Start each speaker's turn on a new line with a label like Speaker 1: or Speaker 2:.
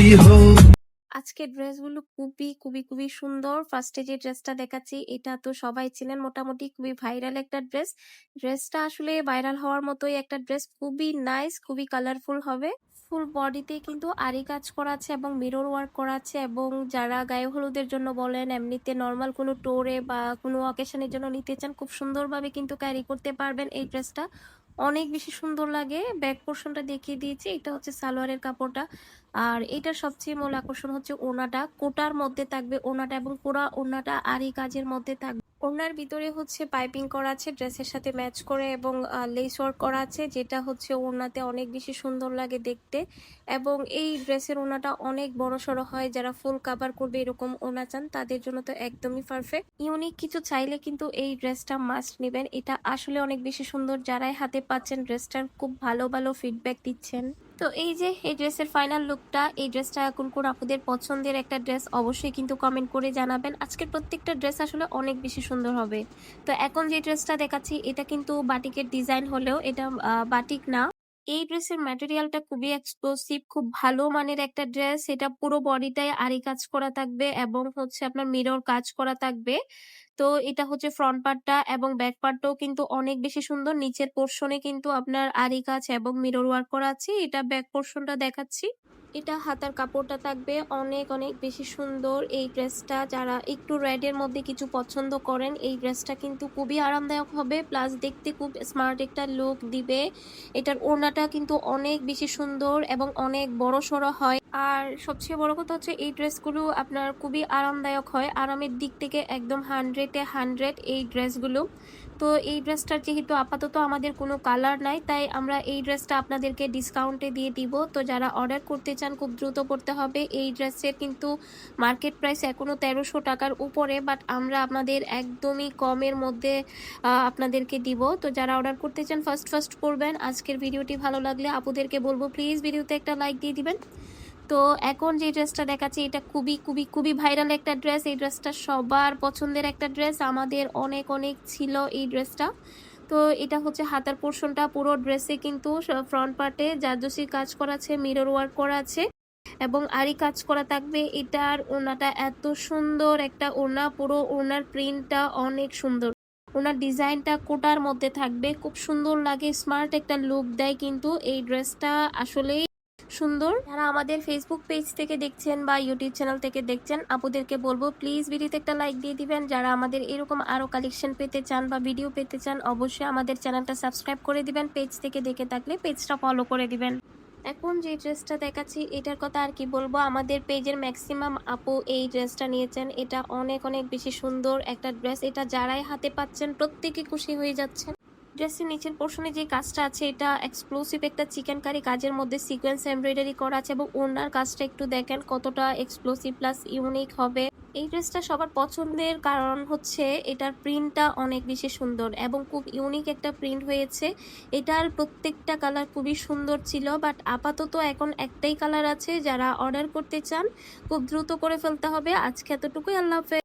Speaker 1: हो।
Speaker 2: আজকের ড্রেসগুলো খুবই খুবই খুবই সুন্দর। ফার্স্টে যে ড্রেসটা দেখাচ্ছি এটা তো সবাই চেনেন, মোটামুটি খুবই ভাইরাল একটা ড্রেস। ড্রেসটা আসলে ভাইরাল হওয়ার মতোই একটা ড্রেস, খুবই নাইস, খুবই কালারফুল হবে। ফুল বডিতে কিন্তু আরি কাজ করা আছে এবং মিরর ওয়ার্ক করা আছে, এবং যারা গায়ে হলুদের জন্য বলেন, এমনিতে নর্মাল কোনো টোরে বা কোনো অকেশনের জন্য নিতে চান, খুব সুন্দরভাবে কিন্তু ক্যারি করতে পারবেন এই ড্রেসটা। অনেক বেশি সুন্দর লাগে। ব্যাক পোর্শনটা দেখিয়ে দিয়েছি, এটা হচ্ছে সালোয়ারের কাপড়টা। আর এটার সবচেয়ে মূল আকর্ষণ হচ্ছে ওড়নাটা, কোটার মধ্যে থাকবে ওড়নাটা, এবং পুরা ওড়নাটা আরি কাজের মধ্যে থাকবে। ওড়নার ভিতরে হচ্ছে পাইপিং করা আছে ড্রেসের সাথে ম্যাচ করে, এবং লেস ওয়ার্ক করা আছে, যেটা হচ্ছে ওড়নাতে অনেক বেশি সুন্দর লাগে দেখতে। এবং এই ড্রেসের ওড়নাটা অনেক বড় সড়ো হয়, যারা ফুল কাভার করবে এরকম ওড়না চান তাদের জন্য তো একদমই পারফেক্ট। ইউনিক কিছু চাইলে কিন্তু এই ড্রেসটা মাস্ট নেবেন, এটা আসলে অনেক বেশি সুন্দর। যারাই হাতে পাচ্ছেন ড্রেসটার খুব ভালো ভালো ফিডব্যাক দিচ্ছেন। তো এই যে এই ড্রেসের ফাইনাল লুকটা, এই ড্রেসটা কোন কোন আপনাদের পছন্দের একটা ড্রেস অবশ্যই কিন্তু কমেন্ট করে জানাবেন। আজকের প্রত্যেকটা ড্রেস আসলে অনেক বেশি সুন্দর হবে। তো এখন যে ড্রেসটা দেখাচ্ছি এটা কিন্তু বাটিকের ডিজাইন হলেও এটা বাটিক না। এই ড্রেসের ম্যাটেরিয়ালটা খুবই এক্সক্লুসিভ, খুব ভালো মানের একটা ড্রেস। এটা পুরো বডিটাই আরি কাজ করা থাকবে, এবং হচ্ছে আপনার মিরর কাজ করা থাকবে। তো এটা হচ্ছে ফ্রন্ট পার্টটা, এবং ব্যাক পার্টটাও কিন্তু অনেক বেশি সুন্দর। নিচের পোর্শনে কিন্তু আপনার আরি কাজ এবং মিরর ওয়ার্ক করা আছে। এটা ব্যাক পোর্শনটা দেখাচ্ছি। এটা হাতার কাপড়টা থাকবে অনেক অনেক বেশি সুন্দর। এই ড্রেসটা যারা একটু রেড এর মধ্যে কিছু পছন্দ করেন, এই ড্রেসটা কিন্তু খুবই আরামদায়ক হবে, প্লাস দেখতে খুব স্মার্ট একটা লুক দিবে। এটার ওড়নাটা কিন্তু অনেক বেশি সুন্দর এবং অনেক বড় সড়ো হয়। আর সবচেয়ে বড় কথা হচ্ছে এই ড্রেসগুলো আপনার খুবই আরামদায়ক হয়, আরামের দিক থেকে একদম 100-এ 100 এই ড্রেসগুলো। তো এই ড্রেসটার যেহেতু আপাতত আমাদের কোনো কালার নাই, তাই আমরা এই ড্রেসটা আপনাদেরকে ডিসকাউন্টে দিয়ে দিব। তো যারা অর্ডার করতে চান খুব দ্রুত করতে হবে। এই ড্রেসের কিন্তু মার্কেট প্রাইস এখনো 1300 টাকার উপরে, বাট আমরা আপনাদের একদমই কমের মধ্যে আপনাদেরকে দিব। তো যারা অর্ডার করতে চান ফার্স্ট করবেন। আজকের ভিডিওটি ভালো লাগলে আপুদেরকে বলবো প্লিজ ভিডিওতে একটা লাইক দিয়ে দিবেন। তো এখন যে ড্রেসটা দেখাচ্ছি এটা খুবই খুবই খুবই ভাইরাল একটা ড্রেস। এই ড্রেসটা সবার পছন্দের একটা ড্রেস, আমাদের অনেক অনেক ছিল এই ড্রেসটা। তো এটা হচ্ছে হাতার পোর্শনটা, পুরো ড্রেসে কিন্তু ফ্রন্ট পার্টে জারদোসির কাজ করা আছে, মিরর ওয়ার্ক করা আছে, এবং আরি কাজ করা থাকবে। এটার ওড়নাটা এত সুন্দর একটা ওড়না, পুরো ওড়নার প্রিন্টটা অনেক সুন্দর। ওনার ডিজাইনটা কোটার মধ্যে থাকবে, খুব সুন্দর লাগে, স্মার্ট একটা লুক দেয় কিন্তু এই ড্রেসটা আসলেই সুন্দর। যারা আমাদের ফেসবুক পেজ থেকে দেখছেন বা ইউটিউব চ্যানেল থেকে দেখছেন, আপুদেরকে বলবো প্লিজ ভিডিওতে একটা লাইক দিয়ে দিবেন। যারা আমাদের এরকম আরো কালেকশন পেতে চান বা ভিডিও পেতে চান, অবশ্যই আমাদের চ্যানেলটা সাবস্ক্রাইব করে দিবেন। পেজ থেকে দেখে থাকলে পেজটা ফলো করে দিবেন। এখন যে ড্রেসটা দেখাচ্ছি এটার কথা আর কি বলবো, আমাদের পেজের ম্যাক্সিমাম আপু এই ড্রেসটা নিয়েছেন। এটা অনেক অনেক বেশি সুন্দর একটা ড্রেস, এটা যারাই হাতে পাচ্ছেন প্রত্যেকে খুশি হয়ে যাচ্ছেন। ড্রেসের নিচের পোর্শনে যে কাজটা আছে এটা এক্সক্লুসিভ একটা চিকেন কারি কাজের মধ্যে সিকোয়েন্স এমব্রয়ডারি করা আছে, এবং ওনার কাজটা একটু দেখেন কতটা এক্সক্লুসিভ প্লাস ইউনিক হবে। এই ড্রেসটা সবার পছন্দের কারণ হচ্ছে এটার প্রিন্টটা অনেক বেশি সুন্দর এবং খুব ইউনিক একটা প্রিন্ট হয়েছে। এটার প্রত্যেকটা কালার খুবই সুন্দর ছিল, বাট আপাতত এখন একটাই কালার আছে। যারা অর্ডার করতে চান খুব দ্রুত করে ফেলতে হবে। আজকে এতটুকুই, আল্লাহ হাফেজ।